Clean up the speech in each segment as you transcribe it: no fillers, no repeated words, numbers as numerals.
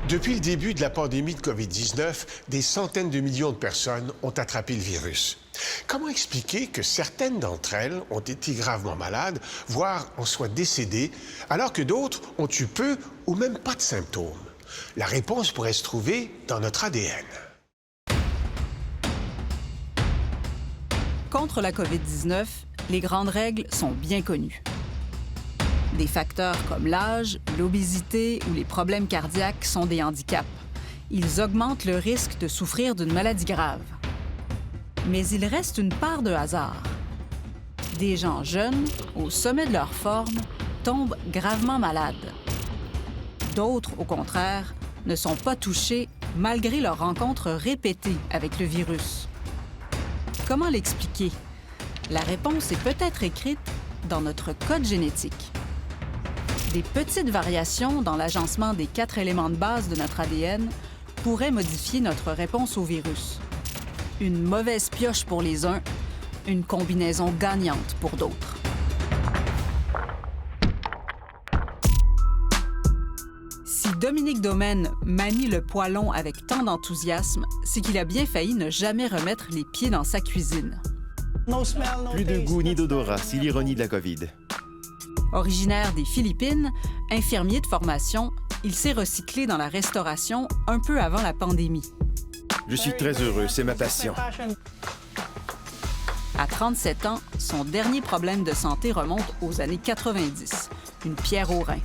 Depuis le début de la pandémie de COVID-19, des centaines de millions de personnes ont attrapé le virus. Comment expliquer que certaines d'entre elles ont été gravement malades, voire en soient décédées, alors que d'autres ont eu peu ou même pas de symptômes? La réponse pourrait se trouver dans notre ADN. Contre la COVID-19, les grandes règles sont bien connues. Des facteurs comme l'âge, l'obésité ou les problèmes cardiaques sont des handicaps. Ils augmentent le risque de souffrir d'une maladie grave. Mais il reste une part de hasard. Des gens jeunes, au sommet de leur forme, tombent gravement malades. D'autres, au contraire, ne sont pas touchés malgré leurs rencontres répétées avec le virus. Comment l'expliquer? La réponse est peut-être écrite dans notre code génétique. Des petites variations dans l'agencement des 4 éléments de base de notre ADN pourraient modifier notre réponse au virus. Une mauvaise pioche pour les uns, une combinaison gagnante pour d'autres. Si Dominique Domen manie le poêlon avec tant d'enthousiasme, c'est qu'il a bien failli ne jamais remettre les pieds dans sa cuisine. Plus de goût ni d'odorat, c'est l'ironie de la COVID. Originaire des Philippines, infirmier de formation, il s'est recyclé dans la restauration un peu avant la pandémie. Je suis très heureux, c'est ma passion. À 37 ans, son dernier problème de santé remonte aux années 90, une pierre au rein.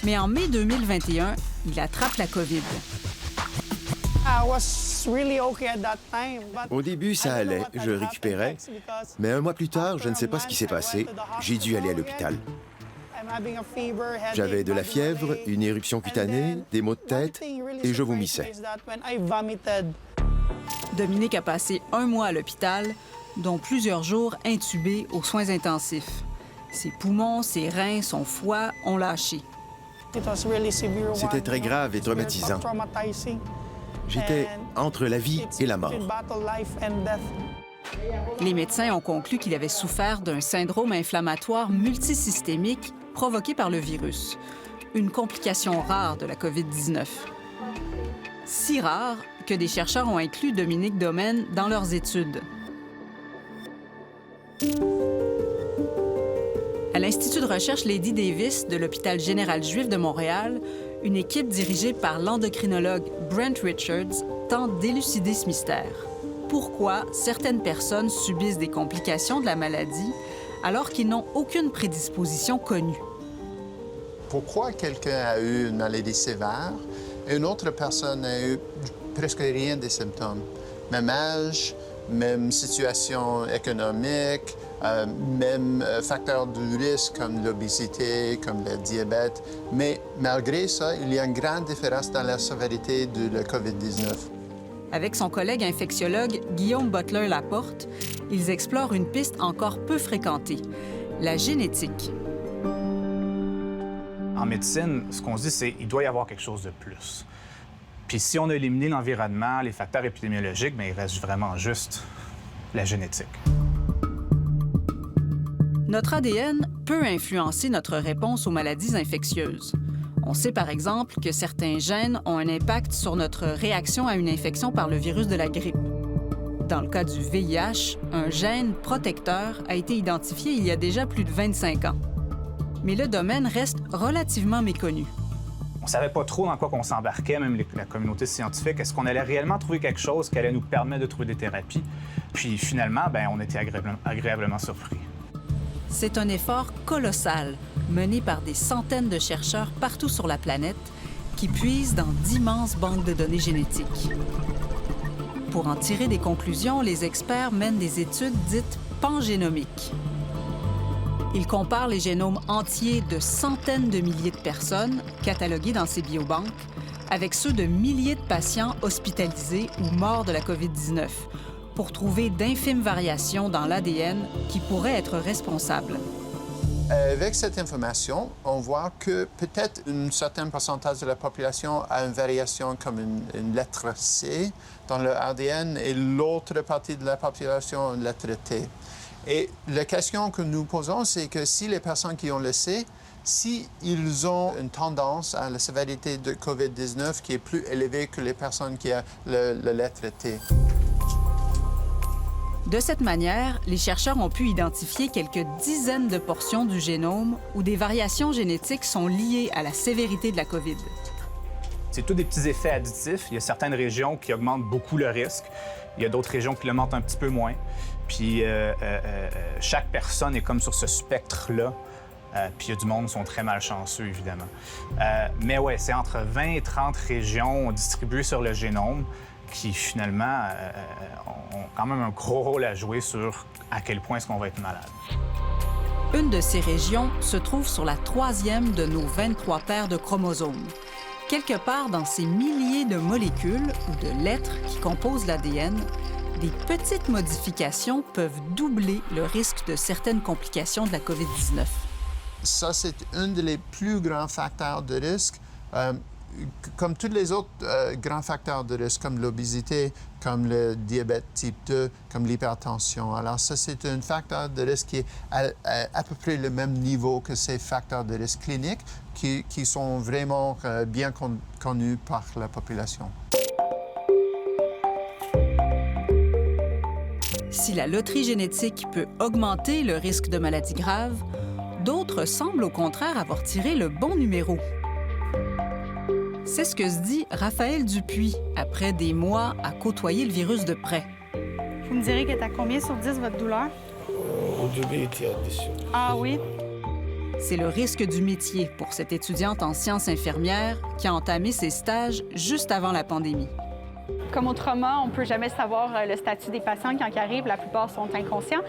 Mais en mai 2021, il attrape la COVID. Au début, ça allait, je récupérais. Mais un mois plus tard, je ne sais pas ce qui s'est passé. J'ai dû aller à l'hôpital. J'avais de la fièvre, une éruption cutanée, des maux de tête et je vomissais. Dominique a passé 1 mois à l'hôpital, dont plusieurs jours intubé aux soins intensifs. Ses poumons, ses reins, son foie ont lâché. C'était très grave et traumatisant. J'étais entre la vie et la mort. Les médecins ont conclu qu'il avait souffert d'un syndrome inflammatoire multisystémique provoqué par le virus, une complication rare de la COVID-19. Si rare que des chercheurs ont inclus Dominique Domen dans leurs études. À l'Institut de recherche Lady Davis de l'Hôpital général juif de Montréal, une équipe dirigée par l'endocrinologue Brent Richards tente d'élucider ce mystère. Pourquoi certaines personnes subissent des complications de la maladie alors qu'ils n'ont aucune prédisposition connue? Pourquoi quelqu'un a eu une maladie sévère et une autre personne a eu presque rien des symptômes? Même âge, même situation économique, même facteur de risque comme l'obésité, comme le diabète. Mais malgré ça, il y a une grande différence dans la sévérité de la COVID-19. Avec son collègue infectiologue Guillaume Butler-Laporte, ils explorent une piste encore peu fréquentée, la génétique. En médecine, ce qu'on se dit, c'est qu'il doit y avoir quelque chose de plus. Puis si on a éliminé l'environnement, les facteurs épidémiologiques, bien, il reste vraiment juste la génétique. Notre ADN peut influencer notre réponse aux maladies infectieuses. On sait par exemple que certains gènes ont un impact sur notre réaction à une infection par le virus de la grippe. Dans le cas du VIH, un gène protecteur a été identifié il y a déjà plus de 25 ans. Mais le domaine reste relativement méconnu. On ne savait pas trop dans quoi on s'embarquait, même la communauté scientifique. Est-ce qu'on allait réellement trouver quelque chose qui allait nous permettre de trouver des thérapies? Puis finalement, bien, on était agréablement surpris. C'est un effort colossal, mené par des centaines de chercheurs partout sur la planète qui puisent dans d'immenses banques de données génétiques. Pour en tirer des conclusions, les experts mènent des études dites pangénomiques. Ils comparent les génomes entiers de centaines de milliers de personnes cataloguées dans ces biobanques avec ceux de milliers de patients hospitalisés ou morts de la COVID-19 pour trouver d'infimes variations dans l'ADN qui pourraient être responsables. Avec cette information, on voit que peut-être un certain pourcentage de la population a une variation comme une lettre C dans leur ADN et l'autre partie de la population une lettre T. Et la question que nous posons, c'est que si les personnes qui ont le C, s'ils ont une tendance à la sévérité de COVID-19 qui est plus élevée que les personnes qui ont le lettre T. De cette manière, les chercheurs ont pu identifier quelques dizaines de portions du génome où des variations génétiques sont liées à la sévérité de la COVID. C'est tous des petits effets additifs. Il y a certaines régions qui augmentent beaucoup le risque. Il y a d'autres régions qui l'augmentent un petit peu moins. Puis chaque personne est comme sur ce spectre-là. Puis il y a du monde qui sont très malchanceux, évidemment. Mais ouais, c'est entre 20 et 30 régions distribuées sur le génome qui, finalement, ont quand même un gros rôle à jouer sur à quel point est-ce qu'on va être malade. Une de ces régions se trouve sur la 3e de nos 23 paires de chromosomes. Quelque part dans ces milliers de molécules ou de lettres qui composent l'ADN, des petites modifications peuvent doubler le risque de certaines complications de la COVID-19. Ça, c'est un des plus grands facteurs de risque. Comme tous les autres grands facteurs de risque, comme l'obésité, comme le diabète type 2, comme l'hypertension. Alors ça, c'est un facteur de risque qui est à peu près le même niveau que ces facteurs de risque cliniques qui sont vraiment bien connus par la population. Si la loterie génétique peut augmenter le risque de maladies graves, d'autres semblent au contraire avoir tiré le bon numéro. C'est ce que se dit Raphaël Dupuis après des mois à côtoyer le virus de près. Vous me direz qu'elle est à combien sur 10, votre douleur? Au début, il était à 10. Ah oui? C'est le risque du métier pour cette étudiante en sciences infirmières qui a entamé ses stages juste avant la pandémie. Comme autrement, on ne peut jamais savoir le statut des patients quand ils arrivent. La plupart sont inconscients.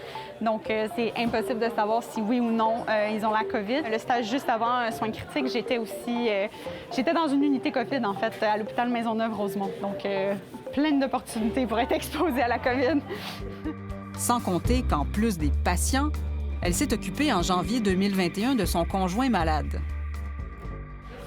Donc, c'est impossible de savoir si oui ou non ils ont la COVID. Le stage juste avant un soin critique, j'étais dans une unité COVID, en fait, à l'hôpital Maisonneuve-Rosemont. Donc, plein d'opportunités pour être exposée à la COVID. Sans compter qu'en plus des patients, elle s'est occupée en janvier 2021 de son conjoint malade.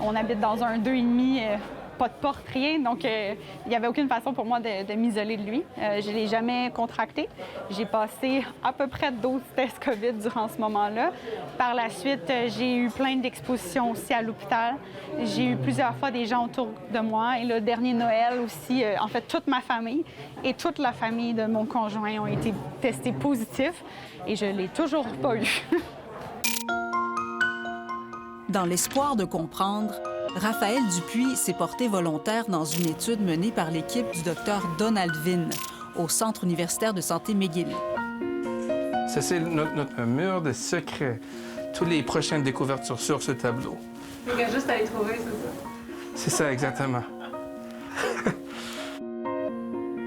On habite dans un 2,5, pas de porte, rien. Donc, il n'y avait aucune façon pour moi de m'isoler de lui. Je ne l'ai jamais contracté. J'ai passé à peu près 12 tests COVID durant ce moment-là. Par la suite, j'ai eu plein d'expositions aussi à l'hôpital. J'ai eu plusieurs fois des gens autour de moi. Et le dernier Noël aussi, en fait, toute ma famille et toute la famille de mon conjoint ont été testés positifs. Et je ne l'ai toujours pas eu. Dans l'espoir de comprendre, Raphaël Dupuis s'est porté volontaire dans une étude menée par l'équipe du Dr Donald Vinn au Centre universitaire de santé McGill. Ça, c'est notre mur de secrets. Toutes les prochaines découvertes sur ce tableau. Il y a juste à les trouver, c'est ça? C'est ça, exactement.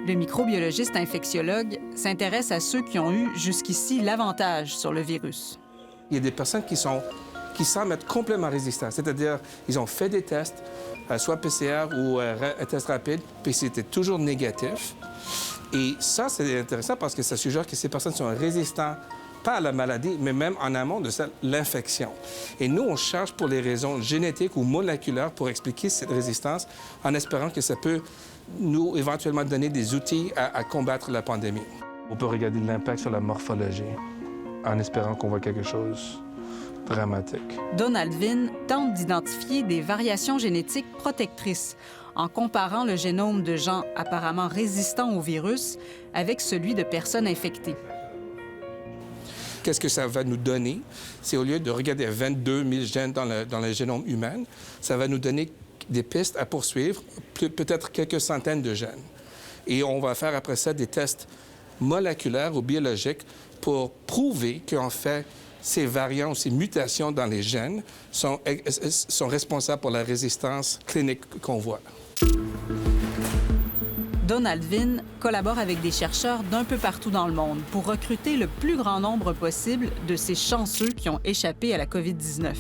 Le microbiologiste infectiologue s'intéresse à ceux qui ont eu jusqu'ici l'avantage sur le virus. Il y a des personnes qui semblent être complètement résistantes. C'est-à-dire, ils ont fait des tests, soit PCR ou un test rapide, puis c'était toujours négatif. Et ça, c'est intéressant parce que ça suggère que ces personnes sont résistantes, pas à la maladie, mais même en amont de l'infection. Et nous, on cherche pour les raisons génétiques ou moléculaires pour expliquer cette résistance en espérant que ça peut nous éventuellement donner des outils à combattre la pandémie. On peut regarder l'impact sur la morphologie en espérant qu'on voit quelque chose dramatique. Donald Vinn tente d'identifier des variations génétiques protectrices en comparant le génome de gens apparemment résistants au virus avec celui de personnes infectées. Qu'est-ce que ça va nous donner? C'est au lieu de regarder 22 000 gènes dans le génome humain, ça va nous donner des pistes à poursuivre, peut-être quelques centaines de gènes. Et on va faire après ça des tests moléculaires ou biologiques pour prouver qu'en fait, ces variants ou ces mutations dans les gènes sont responsables pour la résistance clinique qu'on voit. Donald Vinn collabore avec des chercheurs d'un peu partout dans le monde pour recruter le plus grand nombre possible de ces chanceux qui ont échappé à la COVID-19.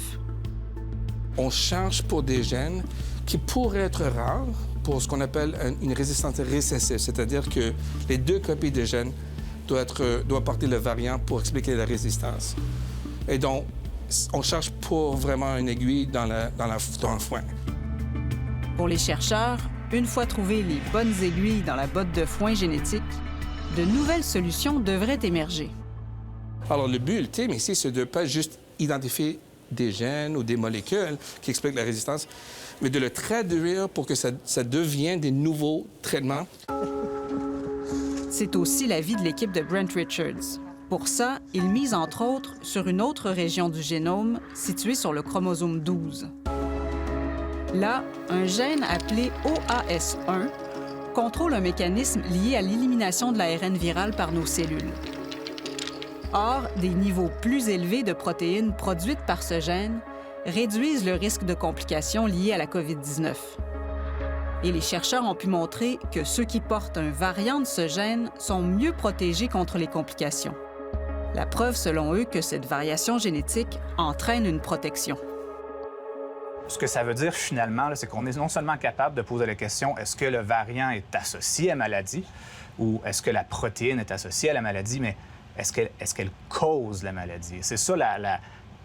On cherche pour des gènes qui pourraient être rares pour ce qu'on appelle une résistance récessive, c'est-à-dire que les deux copies de gènes doivent porter le variant pour expliquer la résistance. Et donc, on cherche pour vraiment une aiguille dans le foin. Pour les chercheurs, une fois trouvées les bonnes aiguilles dans la botte de foin génétique, de nouvelles solutions devraient émerger. Alors, le but ultime ici, c'est de ne pas juste identifier des gènes ou des molécules qui expliquent la résistance, mais de le traduire pour que ça devienne des nouveaux traitements. C'est aussi l'avis de l'équipe de Brent Richards. Pour ça, il mise entre autres sur une autre région du génome située sur le chromosome 12. Là, un gène appelé OAS1 contrôle un mécanisme lié à l'élimination de l'ARN viral par nos cellules. Or, des niveaux plus élevés de protéines produites par ce gène réduisent le risque de complications liées à la COVID-19. Et les chercheurs ont pu montrer que ceux qui portent un variant de ce gène sont mieux protégés contre les complications. La preuve, selon eux, que cette variation génétique entraîne une protection. Ce que ça veut dire, finalement, c'est qu'on est non seulement capable de poser la question est-ce que le variant est associé à la maladie ou est-ce que la protéine est associée à la maladie, mais est-ce qu'elle cause la maladie? C'est ça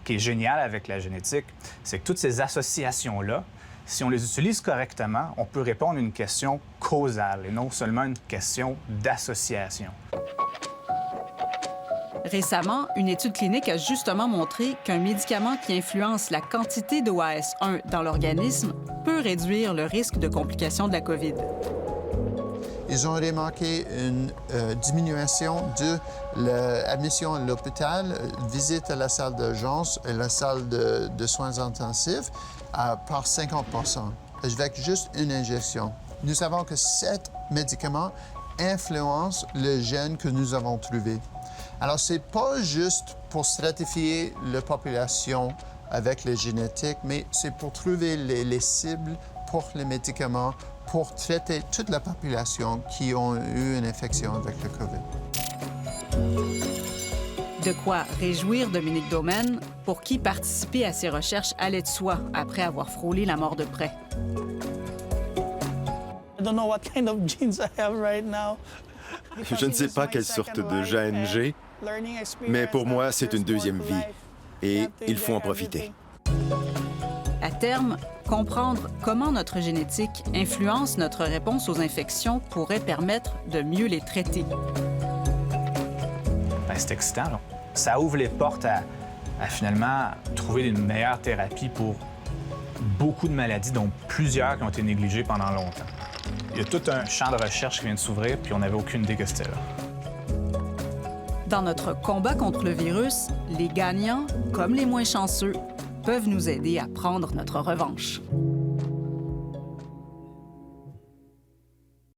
qui est génial avec la génétique, c'est que toutes ces associations-là, si on les utilise correctement, on peut répondre à une question causale et non seulement une question d'association. Récemment, une étude clinique a justement montré qu'un médicament qui influence la quantité de OAS1 dans l'organisme peut réduire le risque de complications de la COVID. Ils ont remarqué une diminution de l'admission à l'hôpital, visite à la salle d'urgence et la salle de soins intensifs par 50 % avec juste une injection. Nous savons que cet médicament influence le gène que nous avons trouvé. Alors, ce n'est pas juste pour stratifier la population avec les génétiques, mais c'est pour trouver les cibles pour les médicaments, pour traiter toute la population qui ont eu une infection avec le COVID. De quoi réjouir Dominique Domen, pour qui participer à ces recherches allait de soi après avoir frôlé la mort de près. Je ne sais pas quelle sorte de gène j'ai, mais pour moi, c'est une deuxième vie. Et il faut en profiter. À terme, comprendre comment notre génétique influence notre réponse aux infections pourrait permettre de mieux les traiter. C'est excitant, là. Ça ouvre les portes à finalement trouver une meilleure thérapie pour beaucoup de maladies, dont plusieurs qui ont été négligées pendant longtemps. Il y a tout un champ de recherche qui vient de s'ouvrir, puis on n'avait aucune idée que c'était là. Dans notre combat contre le virus, les gagnants, comme les moins chanceux, peuvent nous aider à prendre notre revanche.